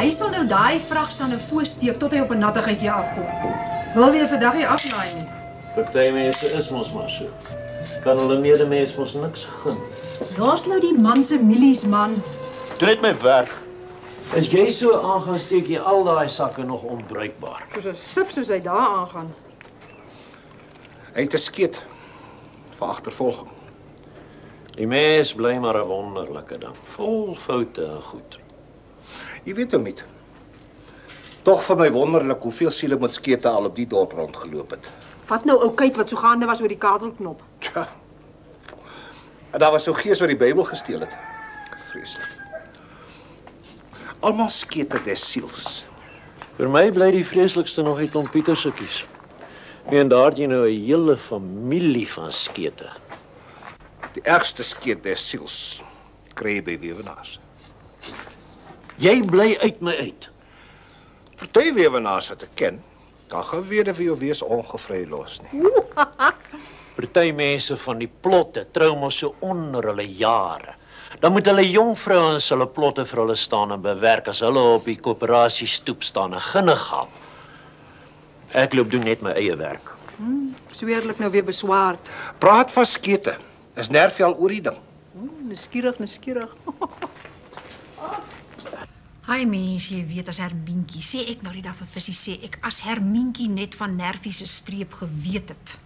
Hy sal nou daai vrag staan en voorsteek tot hy op 'n nattigheidjie afkom. Wil weer vandag nie aflaai nie. Party mense is mos maar so. Kan hulle medemens mos niks gun. Los nou die man se milies, man. Doen net my werk. As jy so aangaan, steek jy al daai sakke nog onbruikbaar. Soos 'n sip soos hy daar aangaan. Hy het 'n skeet vir agtervolging. Die mens bly maar 'n wonderlike ding, vol foute en goed. Jy weet hom nie. Tog vir my wonderlik hoeveel siele met skete al op die dorp rondgeloop het. Vat nou ou kyk wat so gaande was oor die kakelknop. Tja. En daar was so gees wat die Bybel gesteel het. Vreeslik. Almal skete des siels. Vir my bly die vreeslikste nog uit om Pieter se kies. En daar het jy nou 'n hele familie van skete. Die ergste skeet des siels kry jy by weewenaars. Jy bly uit my uit. Party weewenaars wat ek ken, kan gewede vir jou wees ongevrylos nie. Party mense van die plotte trou mos so onder hulle jare. Dan moet hulle jong vrouens hulle plotte vir hulle staan en bewerk as hulle op die koöperasie stoep staan en ginnegap. Ek loop doen net my eie werk. Sweerlik nou weer beswaard. Praat van skete. Is Nervie al oor die ding? Nuuskierig. Hi mens, jy weet as Hermientjie, sê ek nou die dag vir Vissie, sê ek as Hermientjie net van Nervie se streep geweet het,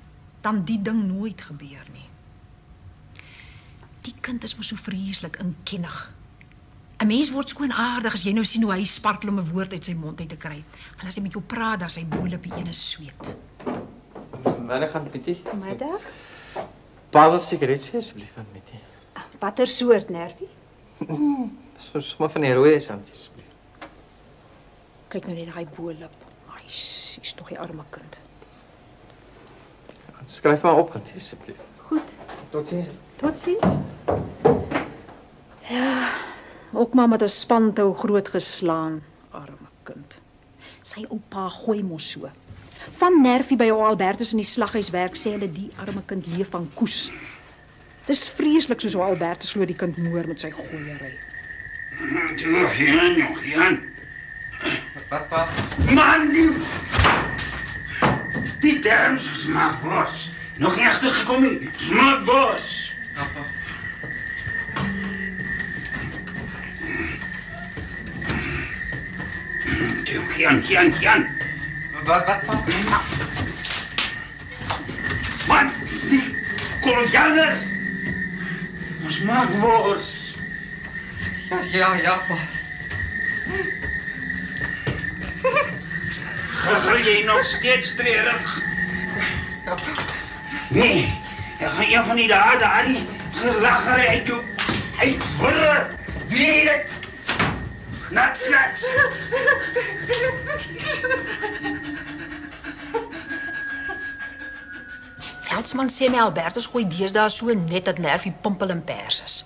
dan die ding nooit gebeur nie. Die kind is mos so vreeslik inkennig. 'n Mens word skoon aardig as jy nou sien hoe hy spartel om 'n woord uit sy mond uit te kry. En as hy met jou praat, dan sy bol op die ene sweet. Middag aan Pietie. Middag. Pavel sigaret sê asseblief aan Pietie. Watter soort, Nervie? Sommer van die rooi sandjies asseblief. Kyk nou net daai boelop. Ai, sy's nog 'n arme kind. Skryf maar op, kind, asseblief. Goed. Totsiens. Totsiens. Ja, ook maar met 'n spantou groot geslaan, arme kind. Sy oupa gooi mos so. Van Nervie by ou Albertus in die slaghuis werk sê hulle die arme kind leef van koes. Dis vreeslik soos ou Albertus glo die kind moer met sy gooiery. Nog Jan. Wat? Man, die terms smaak wors. Nog nie agtergekom nie. Smaak wors. Papa. Jan. Wat, papa? Man, die kolonialer. Smaak wors. Ja, pa. Gaan jy nog steeds treurig? Nee, dan gaan een van die daardie gelaggery uit jou uitwurre. Wie dit? Nats. Veldsmann sê my Albertus gooi deesdae so net dat Nervie pimpel en pers is.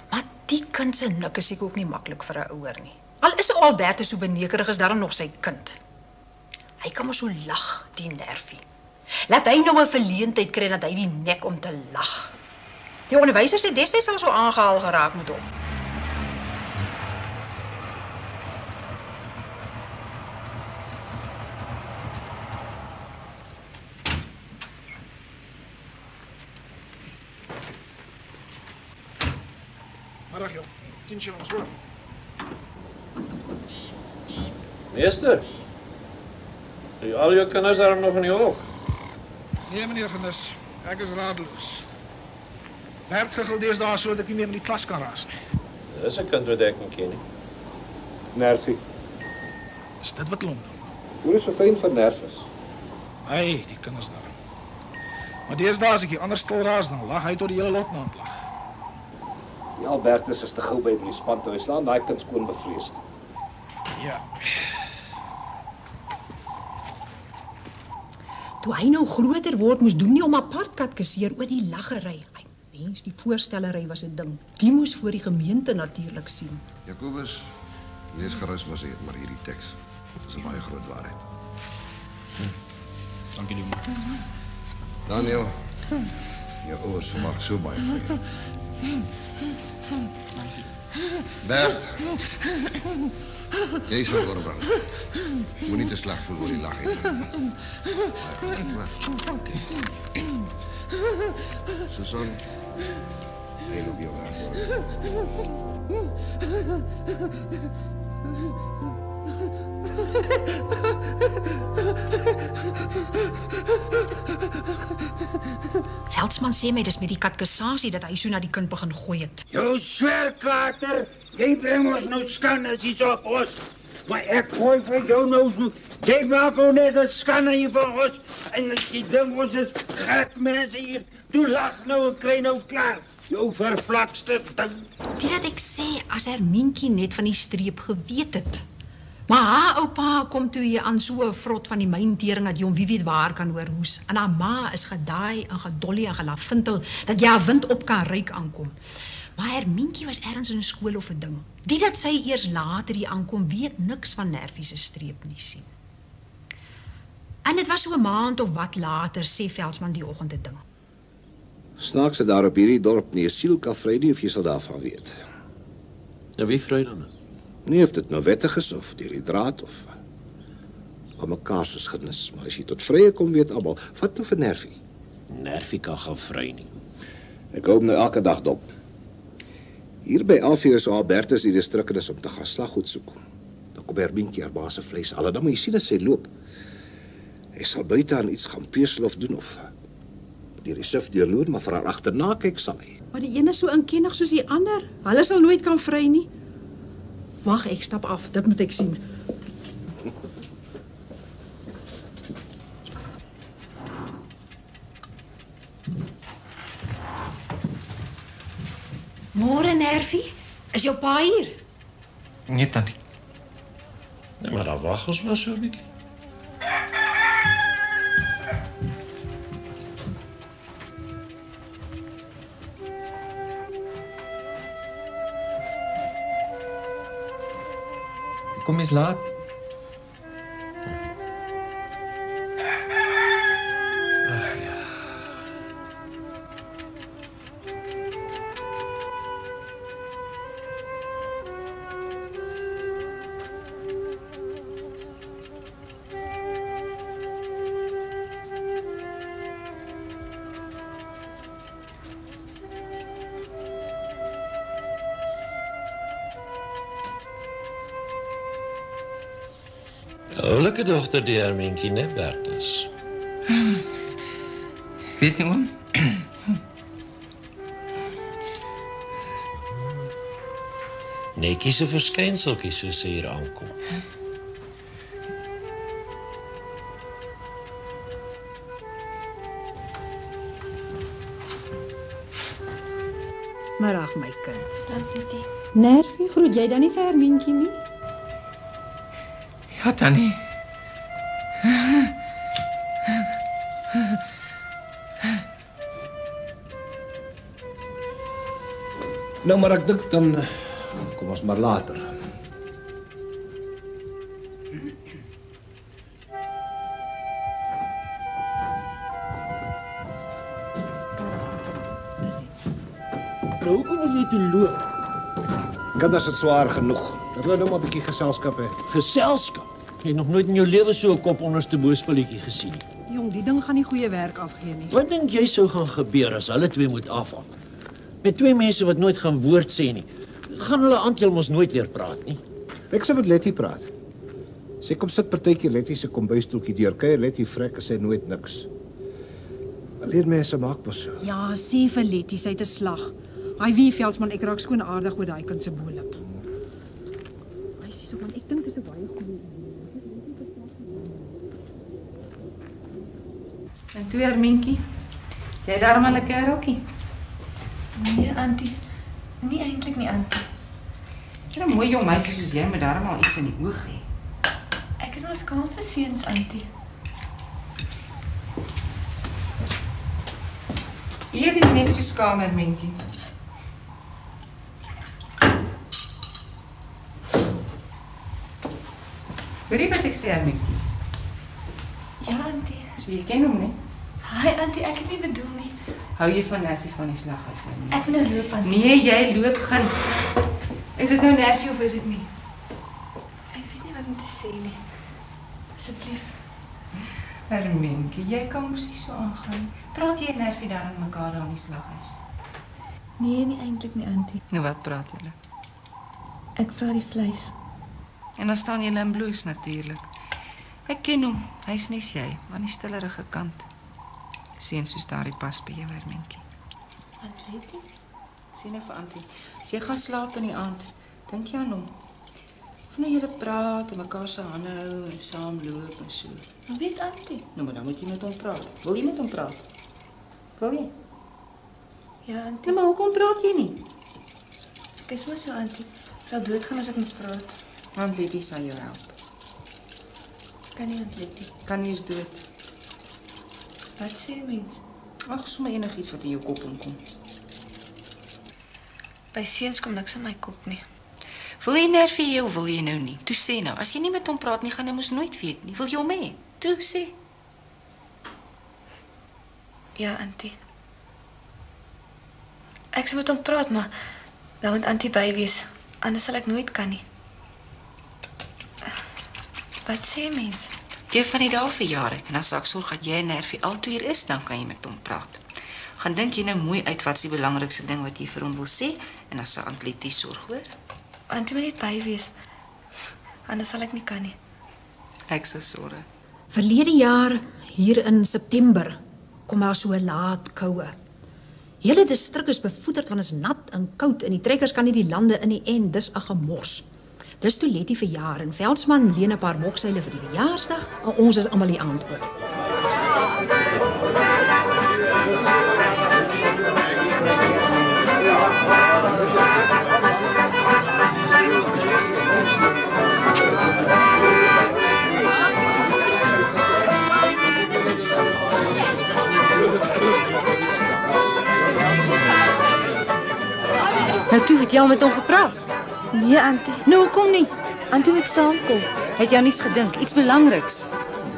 Maar die kind se nik is seker ook nie maklik vir 'n ouer nie. Al is ou Albertus so benekerig, is daarom nog sy kind. Hy kan maar so lag, die Nervie. Laat hy nou 'n verleentheid kry dat hy die nek om te lag. Die onderwysers het destyds al so aangehaal geraak met hom. Middag, joh. 10 shillings, hoor. Meester, al jou kinders daar nog in die hok? Nee, meneer Genis. Ek is radeloos. Bert gegil deesdae so dat ek nie meer in die klas kan raas nie. Dis 'n kind wat ek nie ken nie. Nervie. Is dit wat hulle hom noem? Hoe is so fyn van nerves? Hey, die kinders daar. Maar deesdae as ek die ander stil raas, dan lag hy tot die hele lot na ontlag. Die Albertus is te gou by die spantou. Hy slaan daai kind skoon bevreesd. Ja. Toe hy nou groter word, moes doen nie om apart katkeseer oor die laggery. Ai, mens, die voorstellery was 'n ding. Die moes voor die gemeente natuurlik sien. Jakobus, lees gerus maar hierdie teks. Dis 'n baie groot waarheid. Dankie, Leon. Daniel, jou ouers verwag so baie van jou. Bert. Jy sal oorbrand. Moenie te sleg voel oor die lag nie. Susan, hy loop jou weg. Veldsmann sê my dis met die katkesasie dat hy so na die kind begin gooi het. Jou swerkater, jy bring ons nou skande as iets op ons. Maar ek gooi vir jou nou so. Jy maak ook net 'n skande hier van ons. En die ding ons is gek mense hier. Toe lag nou en kry nou klaar. Jou vervlakste ding. Dit dat ek sê as Hermientjie net van die streep geweet het. Maar haar oupa kom toe hier aan so 'n vrot van die myntering dat jy hom wie weet waar kan oorhoes. En haar ma is gedaai en gedolly en gelafintel dat jy haar wind op kan ryk aankom. Maar Hermientjie was ergens in 'n skool of 'n ding. Die dat sy eers later hier aankom, weet niks van Nervie se streep nie sien. En dit was so 'n maand of wat later, sê Veldsmann die oggend 'n ding. Snaaks dat daar op hierdie dorp nie 'n siel kan vry nie of jy sal daarvan weet. Nou wie vry dan? Nie of dit nou wettig is of deur die draad of aan mekaar se geskiedenis, maar as jy tot vrye kom weet almal, vat nou vir Nervie. Nervie kan gaan vry nie. Ek hou hom nou elke dag dop. Hier by Alfie is Albertus die distrikkenis om te gaan slaggoed soek. Dan kom Hermientjie haar baas se vleis al en dan moet jy sien as sy loop. Hy sal buite aan iets gaan pesel of doen of deur die sif deurloer, maar vir haar agterna kyk sal hy. Maar die een is so inkennig soos die ander. Hulle sal nooit kan vry nie. Wag, ek stap af. Dit moet ek sien. Môre Nervie, is jou pa hier? Nee, tannie. Nee, maar dan wag ons maar so 'n bietjie. Kom eens laat. Oulike dogter die Hermientjie, né, Bertus? Weet nie, oom? Netjie se verskynseltjie soos sy hier aankom. Middag my kind. Nervie, groet jy dan nie vir Hermientjie nie? Ja, tannie. Nou, maar ek dink dan kom ons maar later. Nou, hoekom wil jy toe loop? Kinders het swaar genoeg. Dat hulle nou maar 'n bietjie geselskap hê. Geselskap? Jy het nog nooit in jou lewe so 'n kop onderste bospulletjie gesien nie. Jong, die ding gaan nie goeie werk afgee nie. Wat dink jy sou gaan gebeur as hulle twee moet afhaal? Met twee mense wat nooit gaan woord sê nie. Gaan hulle Antjie mos nooit leer praat nie. Ek sê met Letty praat. Sy kom sit partytjie Letty se kombuisstoeltjie deur. Kuier Letty vrek en sê nooit niks. Alleen mense maak mos so. Ja, sê vir Letty, sy het 'n slag. Hy wie Veldsmann, ek raak skoon aardig oor daai kind se bolop. Hy sê so man, ek dink dis 'n baie goeie idee. En toe Hermientjie, jy daarom al 'n kereltjie? Nee, auntie. Nie eintlik nie, auntie. Jy 'n mooi jong meisie soos jy moet daarom al iets in die oog hê. Ek is maar skaam vir seuns, auntie. Jy is net so skaam, Hermientjie. Hoor jy wat ek sê, Hermientjie? Ja, auntie. So jy ken hom nie? Hi, auntie, ek het nie bedoel nie. Hou jy van Nervie van die slaghuis, Hermientjie? Ek nou loop, auntie. Nee, jy loop gaan. Is dit nou Nervie of is dit nie? Ek weet nie wat om te sê nie. Asseblief. Herminkie, jy kan mos nie so aangaan. Praat jy en Nervie daar aan mekaar daar in die slaghuis? Nee, nie eintlik nie, Auntie. Nou wat praat julle? Ek vra die vleis. En dan staan julle in bloos natuurlik. Ek ken hom, hy's nes jy, aan die stillerige kant. Sien soos daardie pas by jou, Herminkie. Atletie? Sien nou vir Antie, as jy gaan slaap in die aand, dink jy aan hom. Of nou julle praat en mekaar se hande hou en saam loop en so. Hoe weet Auntie? Nou, maar dan moet jy met hom praat. Wil jy met hom praat? Wil jy? Ja, Auntie. Nee, maar hoekom praat jy nie? Ek is maar so, Auntie. Ek sal doodgaan as ek moet praat. Antletie sal jou help. Kan nie, Atletie. Kan nie eens dood. Wat sê mens? Ag, sommer enigiets wat in jou kop inkom. By seuns kom niks in my kop nie. Wil jy Nervie hê of wil jy nou nie? Toe sê nou, as jy nie met hom praat nie, gaan hy mos nooit weet nie. Wil jy hom hê? Toe sê. Ja, Auntie. Ek sal met hom praat, maar dan moet Auntie by wees. Anders sal ek nooit kan nie. Wat sê mens? Een van die dae verjaar ek en dan sal ek sorg dat jy en Nervie altoe hier is, dan kan jy met hom praat. Gaan dink jy nou mooi uit wat is die belangrikste ding wat jy vir hom wil sê en dan sal Antletie sorg, hoor? Auntie moet net by wees. Anders sal ek nie kan nie. Ek sal sorg. Verlede jaar, hier in September, kom daar so 'n laat koue. Hele distrik is bevoederd want is nat en koud en die trekkers kan nie die lande in die en dis 'n gemors. Dis toe Letty verjaar en Veldsmann leen 'n paar bokseile vir die verjaarsdag en ons is almal die antwoord. Nou toe, het jy al met hom gepraat? Nee, Auntie. Nou, hoekom nie? Auntie moet saamkom. Het jy aan iets gedink? Iets belangriks?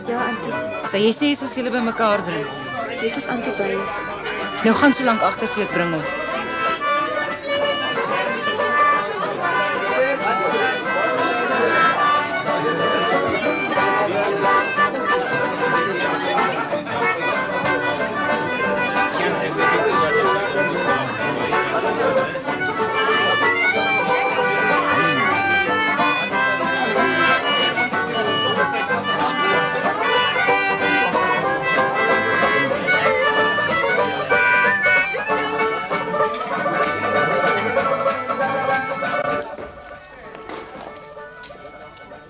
Ja, Auntie. Sal jy sê soos julle by mekaar bring? Weet as Auntie by is. Nou gaan so lank agter toe ek bring hom.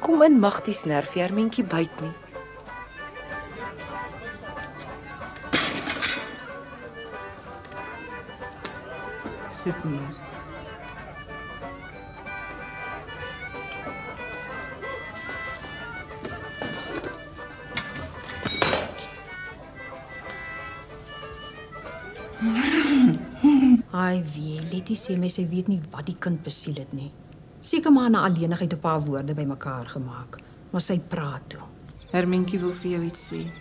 Kom in, Magties Nervie, Herminkie byt nie. Sit neer. Ai wee, Letty sê my sy weet nie wat die kind besiel het nie. Seker maar na alleenigheid 'n paar woorde bymekaar gemaak, maar sy praat toe. Herminkie wil vir jou iets sê.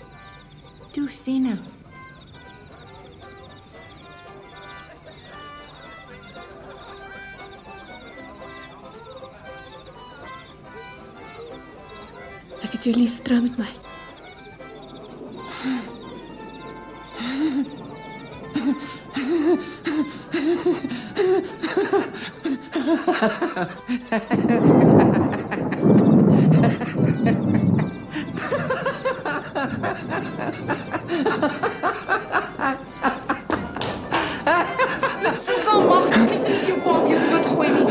Toe, sê nou. Ek het jou lief, trou met my. Soek al mag, nie vir jou pa jou dood gooi nie.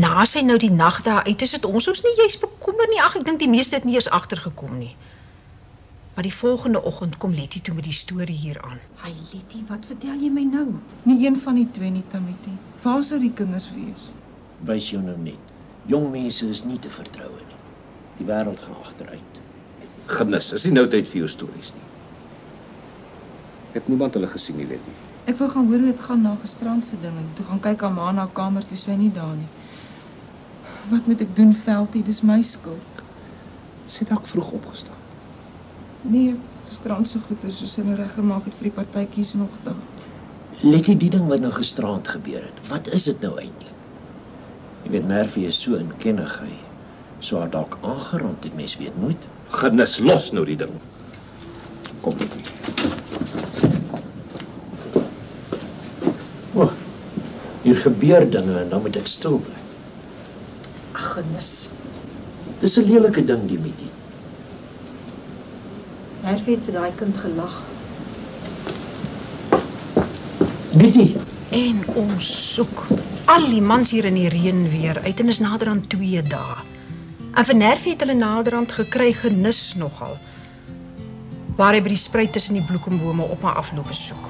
na sy nou die nag daar uit is, het ons nie juis bekommer nie. Ag, ek dink die meeste het nie eens agtergekom nie. Maar die volgende oggend kom Letty toe met die storie hier aan. Hy Letty, wat vertel jy my nou? Nie een van die twee nie, Tamiti. Waar sou die kinders wees? Wys jou nou net. Jong mense is nie te vertrou nie. Die wêreld gaan agteruit. Genus, is nie nou tyd vir jou stories nie. Het niemand hulle gesien nie, Letty? Ek wou gaan hoor hoe dit gaan na gisterand se dinge. Toe gaan kyk aan ma na kamer, toe sy nie daar nie. Wat moet ek doen, Veltie? Dis my skuld. Sy het dalk vroeg opgestaan. Nee, gisterand se goeie soos sy nou reggemaak het vir die partytjies nog daar. Letty, die ding wat nou gisterand gebeur het. Wat is dit nou eintlik? Jy weet, Nervie is so inkennig, hy sou haar dalk aangerand het, mens weet nooit. Genus, los nou die ding. Kom met my. O, hier gebeur dinge en dan moet ek stil bly. Ag, Genus. Dis 'n lelike ding, die Mitty. Nervie het vir daai kind gelag. Mitty. En ons soek al die mans hier in die reën weer uit en is naderhand 2 dae. En vir Nervie het hulle naderhand gekry, Genus nogal. Waar hy by die spruit tussen die bloekombome op haar afloop soek.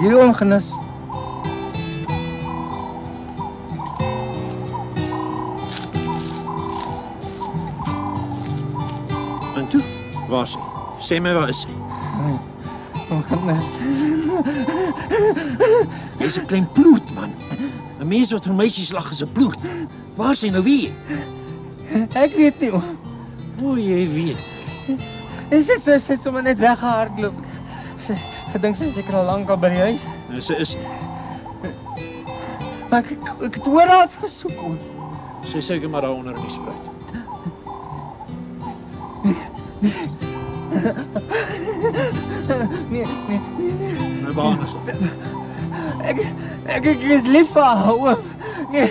Hier oom Genus. En toe? Waar is sy? Sê my, waar is sy? Oom Genus. Jy's 'n klein ploert, man. 'n Mens wat vir meisies lag is 'n ploert. Waar is sy nou weer? Ek weet nie, oom. O, jy weet. Sy het sommer net weggehardloop. Gedink sy seker al lank al by die huis. Nou, sy is... Maar ek het oral gesoek, oom. Sy is seker maar daar onder in die spruit. Nee. My baan is dit. Ek is lief vir haar, oom. Nee.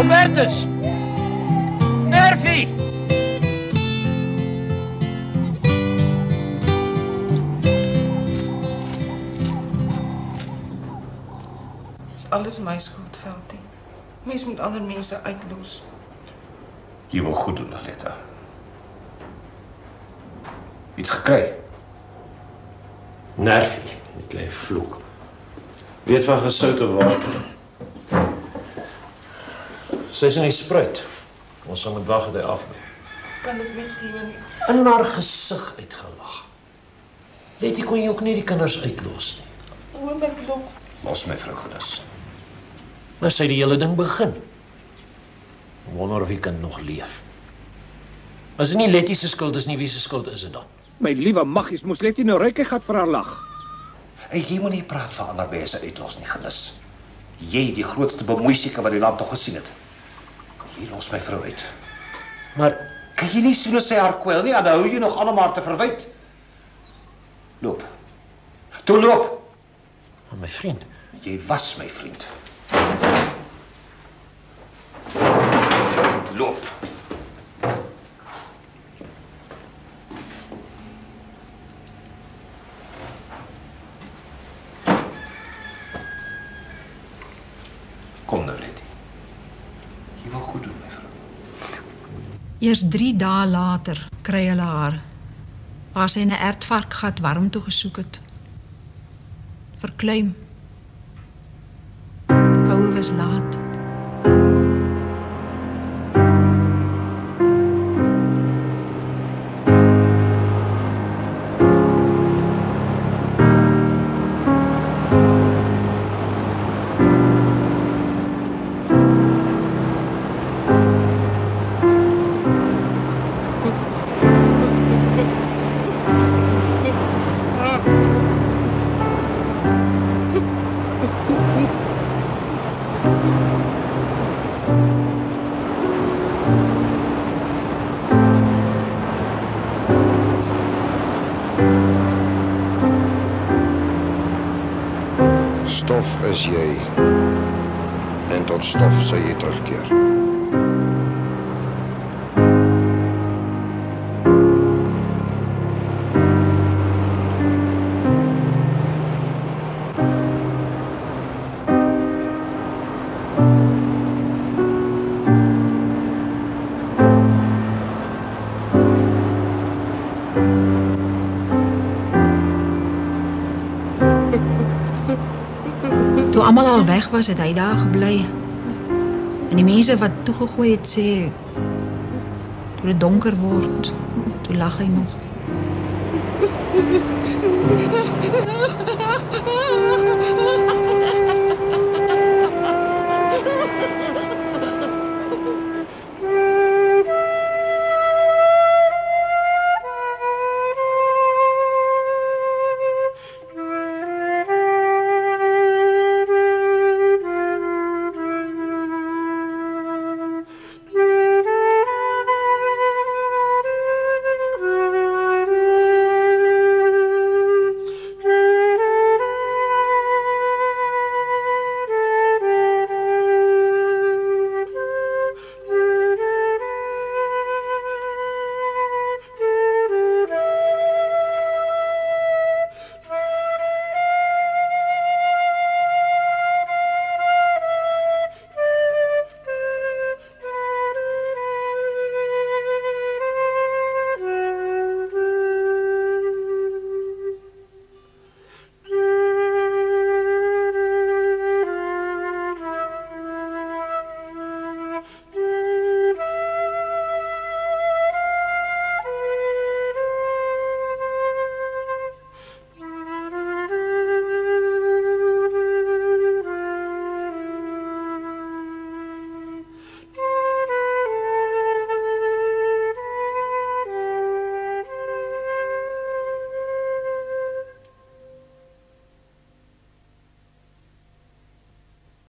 Albertus! Nervie! Dis alles my skuld, Veltie. Mens moet ander mense uitlos. Jy wil goed doen, Aletta. Iets gekry? Nervie, die klein vloek. Weet van gesoute water. Sy is in die spruit. Ons sal moet wag dat hy afloop. Kan dit nie glo nie. In haar gesig uitgelag. Letty kon jy ook nie die kinders uitlos nie. Oom, ek nog. Los my vrou Genus. Maar sy het die hele ding begin. Ek wonder of die kind nog leef. As dit nie Letty se skuld is nie, wie se skuld is dit dan? My liewe maggies, moes Letty nou ruik gehad vir haar lag. Jy moet nie praat van ander mense uitlos nie, Genus. Jy, die grootste bemoeisieke wat die land nog gesien het. Jy los my vrou uit. Maar kan jy nie soos sy haar kwel nie, en dan hou jy nog allemaal maar te verwyd. Loop. Toe loop. Maar my vriend. Jy was my vriend. Loop. Kom nou, Letty. Jy wil goed doen, my vrou. Eers 3 dae later kry hulle haar. Waar sy in 'n ertvarkgat warm toe gesoek het. Verkleum. Koue was laat. Stof is jy. En tot stof sal jy terugkeer. Toe almal al weg was, het hy daar gebly. En die mense wat toegegooi het sê, toe dit donker word, toe lag hy nog.